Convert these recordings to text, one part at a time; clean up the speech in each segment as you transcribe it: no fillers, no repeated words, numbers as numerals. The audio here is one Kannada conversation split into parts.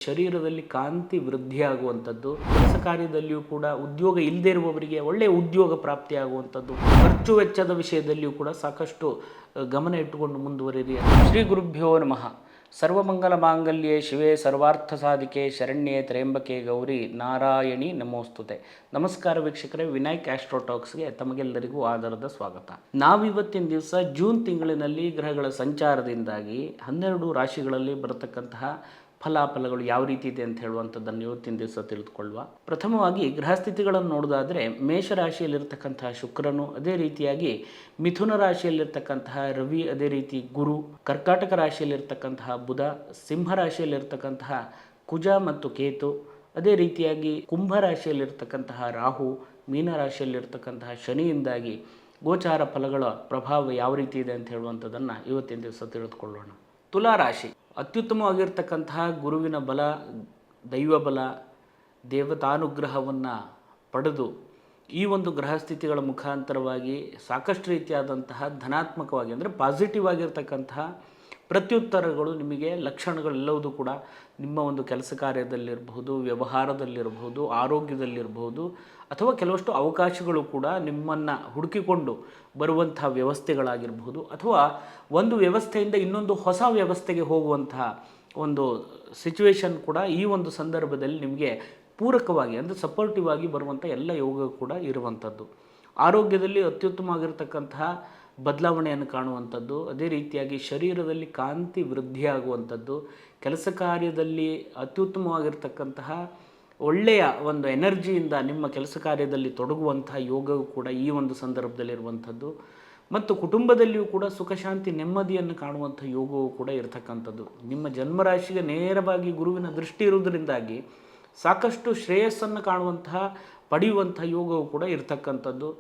ಶರೀರದಲ್ಲಿ ಕಾಂತಿ ವೃದ್ಧಿಯಾಗುವಂಥದ್ದು, ಕೆಲಸ ಕಾರ್ಯದಲ್ಲಿಯೂ ಕೂಡ ಉದ್ಯೋಗ ಇಲ್ಲದೇ ಇರುವವರಿಗೆ ಒಳ್ಳೆಯ ಉದ್ಯೋಗ ಪ್ರಾಪ್ತಿಯಾಗುವಂಥದ್ದು, ಖರ್ಚು ವೆಚ್ಚದ ವಿಷಯದಲ್ಲಿಯೂ ಕೂಡ ಸಾಕಷ್ಟು ಗಮನ ಇಟ್ಟುಕೊಂಡು ಮುಂದುವರಿರಿ. ಶ್ರೀ ಗುರುಭ್ಯೋ ನಮಃ. ಸರ್ವಮಂಗಲ ಮಾಂಗಲ್ಯೆ ಶಿವೆ ಸರ್ವಾರ್ಥ ಸಾಧಿಕೆ ಶರಣ್ಯೆ ತ್ರ್ಯಂಬಕೆ ಗೌರಿ ನಾರಾಯಣಿ ನಮೋಸ್ತುತೆ. ನಮಸ್ಕಾರ ವೀಕ್ಷಕರೇ, ವಿನಾಯಕ್ ಆಸ್ಟ್ರೋಟಾಕ್ಸ್ಗೆ ತಮಗೆಲ್ಲರಿಗೂ ಆಧಾರದ ಸ್ವಾಗತ. ನಾವಿವತ್ತಿನ ದಿವಸ ಜೂನ್ ತಿಂಗಳಿನಲ್ಲಿ ಗ್ರಹಗಳ ಸಂಚಾರದಿಂದಾಗಿ 12 ರಾಶಿಗಳಲ್ಲಿ ಬರತಕ್ಕಂತಹ ಫಲಾಫಲಗಳು ಯಾವ ರೀತಿ ಇದೆ ಅಂತ ಹೇಳುವಂಥದ್ದನ್ನು ಇವತ್ತಿನ ದಿವಸ ತಿಳಿದುಕೊಳ್ಳುವ. ಪ್ರಥಮವಾಗಿ ಗ್ರಹಸ್ಥಿತಿಗಳನ್ನು ನೋಡೋದಾದರೆ, ಮೇಷರಾಶಿಯಲ್ಲಿರ್ತಕ್ಕಂತಹ ಶುಕ್ರನು, ಅದೇ ರೀತಿಯಾಗಿ ಮಿಥುನ ರಾಶಿಯಲ್ಲಿರ್ತಕ್ಕಂತಹ ರವಿ, ಅದೇ ರೀತಿ ಗುರು, ಕರ್ಕಾಟಕ ರಾಶಿಯಲ್ಲಿರ್ತಕ್ಕಂತಹ ಬುಧ, ಸಿಂಹ ರಾಶಿಯಲ್ಲಿರ್ತಕ್ಕಂತಹ ಕುಜ ಮತ್ತು ಕೇತು, ಅದೇ ರೀತಿಯಾಗಿ ಕುಂಭ ರಾಶಿಯಲ್ಲಿರ್ತಕ್ಕಂತಹ ರಾಹು, ಮೀನ ರಾಶಿಯಲ್ಲಿರ್ತಕ್ಕಂತಹ ಶನಿಯಿಂದಾಗಿ ಗೋಚಾರ ಫಲಗಳ ಪ್ರಭಾವ ಯಾವ ರೀತಿ ಇದೆ ಅಂತ ಹೇಳುವಂಥದ್ದನ್ನು ಇವತ್ತಿನ ದಿವಸ ತಿಳಿದುಕೊಳ್ಳೋಣ. ತುಲಾ ರಾಶಿ ಅತ್ಯುತ್ತಮವಾಗಿರ್ತಕ್ಕಂತಹ ಗುರುವಿನ ಬಲ, ದೈವ ಬಲ, ದೇವತಾನುಗ್ರಹವನ್ನು ಪಡೆದು ಈ ಒಂದು ಗ್ರಹಸ್ಥಿತಿಗಳ ಮುಖಾಂತರವಾಗಿ ಸಾಕಷ್ಟು ರೀತಿಯಾದಂತಹ ಧನಾತ್ಮಕವಾಗಿ ಅಂದರೆ ಪಾಸಿಟಿವ್ ಆಗಿರ್ತಕ್ಕಂತಹ ಪ್ರತ್ಯುತ್ತರಗಳು ನಿಮಗೆ ಲಕ್ಷಣಗಳೆಲ್ಲವೂ ಕೂಡ ನಿಮ್ಮ ಒಂದು ಕೆಲಸ ಕಾರ್ಯದಲ್ಲಿರಬಹುದು, ವ್ಯವಹಾರದಲ್ಲಿರಬಹುದು, ಆರೋಗ್ಯದಲ್ಲಿರಬಹುದು, ಅಥವಾ ಕೆಲವಷ್ಟು ಅವಕಾಶಗಳು ಕೂಡ ನಿಮ್ಮನ್ನು ಹುಡುಕಿಕೊಂಡು ಬರುವಂತಹ ವ್ಯವಸ್ಥೆಗಳಾಗಿರಬಹುದು, ಅಥವಾ ಒಂದು ವ್ಯವಸ್ಥೆಯಿಂದ ಇನ್ನೊಂದು ಹೊಸ ವ್ಯವಸ್ಥೆಗೆ ಹೋಗುವಂತಹ ಒಂದು ಸಿಚುವೇಶನ್ ಕೂಡ ಈ ಒಂದು ಸಂದರ್ಭದಲ್ಲಿ ನಿಮಗೆ ಪೂರಕವಾಗಿ ಅಂದರೆ ಸಪೋರ್ಟಿವ್ ಆಗಿ ಬರುವಂಥ ಎಲ್ಲ ಯೋಗ ಕೂಡ ಇರುವಂಥದ್ದು. ಆರೋಗ್ಯದಲ್ಲಿ ಅತ್ಯುತ್ತಮವಾಗಿರ್ತಕ್ಕಂತಹ ಬದಲಾವಣೆಯನ್ನು ಕಾಣುವಂಥದ್ದು, ಅದೇ ರೀತಿಯಾಗಿ ಶರೀರದಲ್ಲಿ ಕಾಂತಿ ವೃದ್ಧಿಯಾಗುವಂಥದ್ದು, ಕೆಲಸ ಕಾರ್ಯದಲ್ಲಿ ಅತ್ಯುತ್ತಮವಾಗಿರ್ತಕ್ಕಂತಹ ಒಳ್ಳೆಯ ಒಂದು ಎನರ್ಜಿಯಿಂದ ನಿಮ್ಮ ಕೆಲಸ ಕಾರ್ಯದಲ್ಲಿ ತೊಡಗುವಂತಹ ಯೋಗವು ಕೂಡ ಈ ಒಂದು ಸಂದರ್ಭದಲ್ಲಿರುವಂಥದ್ದು, ಮತ್ತು ಕುಟುಂಬದಲ್ಲಿಯೂ ಕೂಡ ಸುಖ ಶಾಂತಿ ನೆಮ್ಮದಿಯನ್ನು ಕಾಣುವಂಥ ಯೋಗವು ಕೂಡ ಇರತಕ್ಕಂಥದ್ದು. ನಿಮ್ಮ ಜನ್ಮರಾಶಿಗೆ ನೇರವಾಗಿ ಗುರುವಿನ ದೃಷ್ಟಿ ಇರುವುದರಿಂದಾಗಿ ಸಾಕಷ್ಟು ಶ್ರೇಯಸ್ಸನ್ನು ಕಾಣುವಂತಹ ಪಡೆಯುವಂಥ ಯೋಗವು ಕೂಡ ಇರತಕ್ಕಂಥದ್ದು.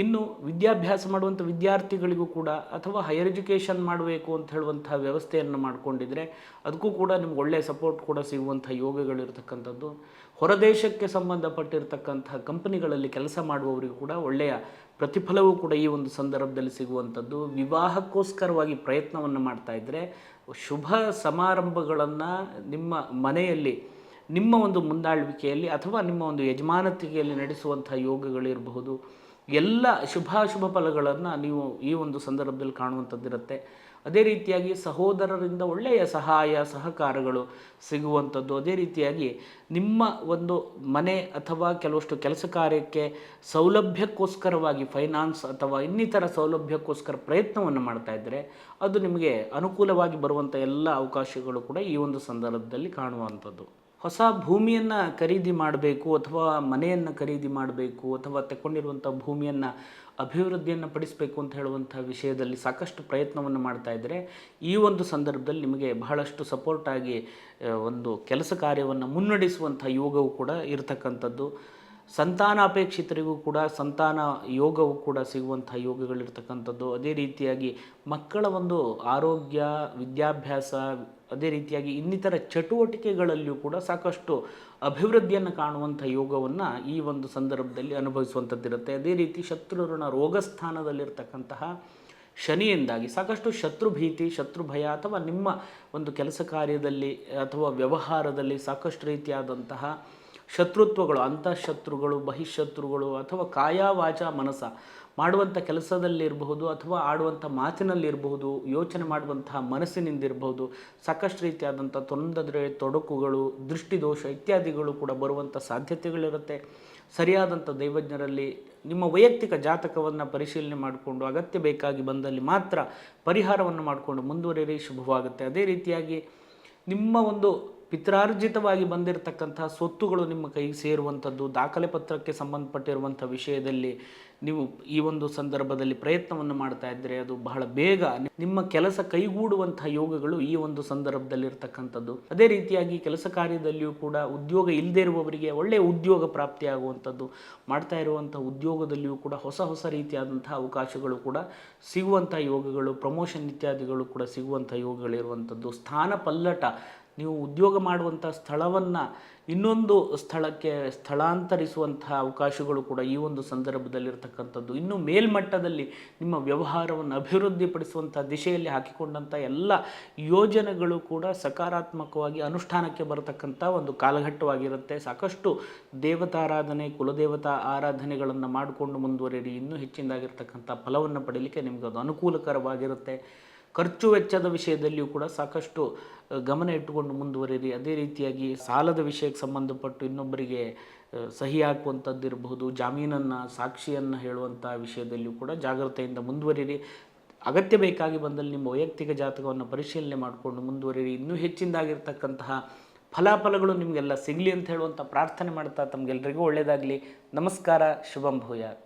ಇನ್ನು ವಿದ್ಯಾಭ್ಯಾಸ ಮಾಡುವಂಥ ವಿದ್ಯಾರ್ಥಿಗಳಿಗೂ ಕೂಡ ಅಥವಾ ಹೈಯರ್ ಎಜುಕೇಷನ್ ಮಾಡಬೇಕು ಅಂತ ಹೇಳುವಂಥ ವ್ಯವಸ್ಥೆಯನ್ನು ಮಾಡಿಕೊಂಡಿದ್ರೆ ಅದಕ್ಕೂ ಕೂಡ ನಿಮ್ಗೆ ಒಳ್ಳೆಯ ಸಪೋರ್ಟ್ ಕೂಡ ಸಿಗುವಂಥ ಯೋಗಗಳಿರ್ತಕ್ಕಂಥದ್ದು. ಹೊರದೇಶಕ್ಕೆ ಸಂಬಂಧಪಟ್ಟಿರ್ತಕ್ಕಂಥ ಕಂಪನಿಗಳಲ್ಲಿ ಕೆಲಸ ಮಾಡುವವರಿಗೂ ಕೂಡ ಒಳ್ಳೆಯ ಪ್ರತಿಫಲವೂ ಕೂಡ ಈ ಒಂದು ಸಂದರ್ಭದಲ್ಲಿ ಸಿಗುವಂಥದ್ದು. ವಿವಾಹಕ್ಕೋಸ್ಕರವಾಗಿ ಪ್ರಯತ್ನವನ್ನು ಮಾಡ್ತಾಯಿದ್ರೆ ಶುಭ ಸಮಾರಂಭಗಳನ್ನು ನಿಮ್ಮ ಮನೆಯಲ್ಲಿ ನಿಮ್ಮ ಒಂದು ಮುಂದಾಳುವಿಕೆಯಲ್ಲಿ ಅಥವಾ ನಿಮ್ಮ ಒಂದು ಯಜಮಾನತಿಕೆಯಲ್ಲಿ ನಡೆಸುವಂಥ ಯೋಗಗಳಿರಬಹುದು. ಎಲ್ಲ ಶುಭಾಶುಭ ಫಲಗಳನ್ನು ನೀವು ಈ ಒಂದು ಸಂದರ್ಭದಲ್ಲಿ ಕಾಣುವಂಥದ್ದಿರುತ್ತೆ. ಅದೇ ರೀತಿಯಾಗಿ ಸಹೋದರರಿಂದ ಒಳ್ಳೆಯ ಸಹಾಯ ಸಹಕಾರಗಳು ಸಿಗುವಂಥದ್ದು. ಅದೇ ರೀತಿಯಾಗಿ ನಿಮ್ಮ ಒಂದು ಮನೆ ಅಥವಾ ಕೆಲವಷ್ಟು ಕೆಲಸ ಕಾರ್ಯಕ್ಕೆ ಸೌಲಭ್ಯಕ್ಕೋಸ್ಕರವಾಗಿ ಫೈನಾನ್ಸ್ ಅಥವಾ ಇನ್ನಿತರ ಸೌಲಭ್ಯಕ್ಕೋಸ್ಕರ ಪ್ರಯತ್ನವನ್ನು ಮಾಡ್ತಾಯಿದ್ರೆ ಅದು ನಿಮಗೆ ಅನುಕೂಲವಾಗಿ ಬರುವಂಥ ಎಲ್ಲ ಅವಕಾಶಗಳು ಕೂಡ ಈ ಒಂದು ಸಂದರ್ಭದಲ್ಲಿ ಕಾಣುವಂಥದ್ದು. ಹೊಸ ಭೂಮಿಯನ್ನು ಖರೀದಿ ಮಾಡಬೇಕು ಅಥವಾ ಮನೆಯನ್ನು ಖರೀದಿ ಮಾಡಬೇಕು ಅಥವಾ ತಗೊಂಡಿರುವಂಥ ಭೂಮಿಯನ್ನು ಅಭಿವೃದ್ಧಿಯನ್ನು ಪಡಿಸಬೇಕು ಅಂತ ಹೇಳುವಂಥ ವಿಷಯದಲ್ಲಿ ಸಾಕಷ್ಟು ಪ್ರಯತ್ನವನ್ನು ಮಾಡ್ತಾಯಿದ್ರೆ ಈ ಒಂದು ಸಂದರ್ಭದಲ್ಲಿ ನಿಮಗೆ ಬಹಳಷ್ಟು ಸಪೋರ್ಟಾಗಿ ಒಂದು ಕೆಲಸ ಕಾರ್ಯವನ್ನು ಮುನ್ನಡೆಸುವಂಥ ಯೋಗವು ಕೂಡ ಇರತಕ್ಕಂಥದ್ದು. ಸಂತಾನ ಅಪೇಕ್ಷಿತರಿಗೂ ಕೂಡ ಸಂತಾನ ಯೋಗವು ಕೂಡ ಸಿಗುವಂಥ ಯೋಗಗಳಿರ್ತಕ್ಕಂಥದ್ದು. ಅದೇ ರೀತಿಯಾಗಿ ಮಕ್ಕಳ ಒಂದು ಆರೋಗ್ಯ, ವಿದ್ಯಾಭ್ಯಾಸ, ಅದೇ ರೀತಿಯಾಗಿ ಇನ್ನಿತರ ಚಟುವಟಿಕೆಗಳಲ್ಲಿಯೂ ಕೂಡ ಸಾಕಷ್ಟು ಅಭಿವೃದ್ಧಿಯನ್ನು ಕಾಣುವಂಥ ಯೋಗವನ್ನು ಈ ಒಂದು ಸಂದರ್ಭದಲ್ಲಿ ಅನುಭವಿಸುವಂಥದ್ದಿರುತ್ತೆ. ಅದೇ ರೀತಿ ಶತ್ರುಋಣ ರೋಗಸ್ಥಾನದಲ್ಲಿರ್ತಕ್ಕಂತಹ ಶನಿಯಿಂದಾಗಿ ಸಾಕಷ್ಟು ಶತ್ರುಭೀತಿ, ಶತ್ರುಭಯ ಅಥವಾ ನಿಮ್ಮ ಒಂದು ಕೆಲಸ ಕಾರ್ಯದಲ್ಲಿ ಅಥವಾ ವ್ಯವಹಾರದಲ್ಲಿ ಸಾಕಷ್ಟು ರೀತಿಯಾದಂತಹ ಶತ್ರುತ್ವಗಳು, ಅಂತಃಶತ್ರುಗಳು, ಬಹಿಶತ್ರುಗಳು ಅಥವಾ ಕಾಯ ವಾಚ ಮನಸ ಮಾಡುವಂಥ ಕೆಲಸದಲ್ಲಿರಬಹುದು ಅಥವಾ ಆಡುವಂಥ ಮಾತಿನಲ್ಲಿರಬಹುದು, ಯೋಚನೆ ಮಾಡುವಂತಹ ಮನಸ್ಸಿನಿಂದಿರಬಹುದು ಸಾಕಷ್ಟು ರೀತಿಯಾದಂಥ ತೊಂದರೆ, ತೊಡಕುಗಳು, ದೃಷ್ಟಿದೋಷ ಇತ್ಯಾದಿಗಳು ಕೂಡ ಬರುವಂಥ ಸಾಧ್ಯತೆಗಳಿರುತ್ತೆ. ಸರಿಯಾದಂಥ ದೈವಜ್ಞರಲ್ಲಿ ನಿಮ್ಮ ವೈಯಕ್ತಿಕ ಜಾತಕವನ್ನು ಪರಿಶೀಲನೆ ಮಾಡಿಕೊಂಡು ಅಗತ್ಯ ಬೇಕಾಗಿ ಬಂದಲ್ಲಿ ಮಾತ್ರ ಪರಿಹಾರವನ್ನು ಮಾಡಿಕೊಂಡು ಮುಂದುವರಿಯಿರಿ, ಶುಭವಾಗುತ್ತೆ. ಅದೇ ರೀತಿಯಾಗಿ ನಿಮ್ಮ ಒಂದು ಪಿತ್ರಾರ್ಜಿತವಾಗಿ ಬಂದಿರತಕ್ಕಂತಹ ಸ್ವತ್ತುಗಳು ನಿಮ್ಮ ಕೈಗೆ ಸೇರುವಂಥದ್ದು, ದಾಖಲೆ ಪತ್ರಕ್ಕೆ ಸಂಬಂಧಪಟ್ಟಿರುವಂಥ ವಿಷಯದಲ್ಲಿ ನೀವು ಈ ಒಂದು ಸಂದರ್ಭದಲ್ಲಿ ಪ್ರಯತ್ನವನ್ನು ಮಾಡ್ತಾ ಇದ್ದರೆ ಅದು ಬಹಳ ಬೇಗ ನಿಮ್ಮ ಕೆಲಸ ಕೈಗೂಡುವಂಥ ಯೋಗಗಳು ಈ ಒಂದು ಸಂದರ್ಭದಲ್ಲಿರ್ತಕ್ಕಂಥದ್ದು. ಅದೇ ರೀತಿಯಾಗಿ ಕೆಲಸ ಕಾರ್ಯದಲ್ಲಿಯೂ ಕೂಡ ಉದ್ಯೋಗ ಇಲ್ಲದೇ ಇರುವವರಿಗೆ ಒಳ್ಳೆಯ ಉದ್ಯೋಗ ಪ್ರಾಪ್ತಿಯಾಗುವಂಥದ್ದು, ಮಾಡ್ತಾ ಇರುವಂಥ ಉದ್ಯೋಗದಲ್ಲಿಯೂ ಕೂಡ ಹೊಸ ಹೊಸ ರೀತಿಯಾದಂಥ ಅವಕಾಶಗಳು ಕೂಡ ಸಿಗುವಂಥ ಯೋಗಗಳು, ಪ್ರಮೋಷನ್ ಇತ್ಯಾದಿಗಳು ಕೂಡ ಸಿಗುವಂಥ ಯೋಗಗಳಿರುವಂಥದ್ದು. ಸ್ಥಾನ ಪಲ್ಲಟ ನೀವು ಉದ್ಯೋಗ ಮಾಡುವಂಥ ಸ್ಥಳವನ್ನು ಇನ್ನೊಂದು ಸ್ಥಳಕ್ಕೆ ಸ್ಥಳಾಂತರಿಸುವಂತಹ ಅವಕಾಶಗಳು ಕೂಡ ಈ ಒಂದು ಸಂದರ್ಭದಲ್ಲಿರ್ತಕ್ಕಂಥದ್ದು. ಇನ್ನು ಮೇಲ್ಮಟ್ಟದಲ್ಲಿ ನಿಮ್ಮ ವ್ಯವಹಾರವನ್ನು ಅಭಿವೃದ್ಧಿಪಡಿಸುವಂಥ ದಿಶೆಯಲ್ಲಿ ಹಾಕಿಕೊಂಡಂಥ ಎಲ್ಲ ಯೋಜನೆಗಳು ಕೂಡ ಸಕಾರಾತ್ಮಕವಾಗಿ ಅನುಷ್ಠಾನಕ್ಕೆ ಬರತಕ್ಕಂಥ ಒಂದು ಕಾಲಘಟ್ಟವಾಗಿರುತ್ತೆ. ಸಾಕಷ್ಟು ದೇವತಾರಾಧನೆ, ಕುಲದೇವತಾ ಆರಾಧನೆಗಳನ್ನು ಮಾಡಿಕೊಂಡು ಮುಂದುವರಿಯಿರಿ. ಇನ್ನೂ ಹೆಚ್ಚಿನದಾಗಿರ್ತಕ್ಕಂಥ ಫಲವನ್ನು ಪಡೀಲಿಕ್ಕೆ ನಿಮಗೆ ಅದು ಅನುಕೂಲಕರವಾಗಿರುತ್ತೆ. ಖರ್ಚು ವೆಚ್ಚದ ವಿಷಯದಲ್ಲಿಯೂ ಕೂಡ ಸಾಕಷ್ಟು ಗಮನ ಇಟ್ಟುಕೊಂಡು ಮುಂದುವರಿಯಿರಿ. ಅದೇ ರೀತಿಯಾಗಿ ಸಾಲದ ವಿಷಯಕ್ಕೆ ಸಂಬಂಧಪಟ್ಟು ಇನ್ನೊಬ್ಬರಿಗೆ ಸಹಿ ಹಾಕುವಂಥದ್ದು ಇರಬಹುದು, ಜಾಮೀನನ್ನು, ಸಾಕ್ಷಿಯನ್ನು ಹೇಳುವಂಥ ವಿಷಯದಲ್ಲಿಯೂ ಕೂಡ ಜಾಗ್ರತೆಯಿಂದ ಮುಂದುವರಿಯಿರಿ. ಅಗತ್ಯ ಬೇಕಾಗಿ ಬಂದಲ್ಲಿ ನಿಮ್ಮ ವೈಯಕ್ತಿಕ ಜಾತಕವನ್ನು ಪರಿಶೀಲನೆ ಮಾಡಿಕೊಂಡು ಮುಂದುವರಿಯಿರಿ. ಇನ್ನೂ ಹೆಚ್ಚಿನದಾಗಿರ್ತಕ್ಕಂತಹ ಫಲಾಫಲಗಳು ನಿಮಗೆಲ್ಲ ಸಿಗಲಿ ಅಂತ ಹೇಳುವಂಥ ಪ್ರಾರ್ಥನೆ ಮಾಡ್ತಾ ತಮಗೆಲ್ಲರಿಗೂ ಒಳ್ಳೆಯದಾಗಲಿ. ನಮಸ್ಕಾರ. ಶುಭಂ ಭೂಯಾತ್.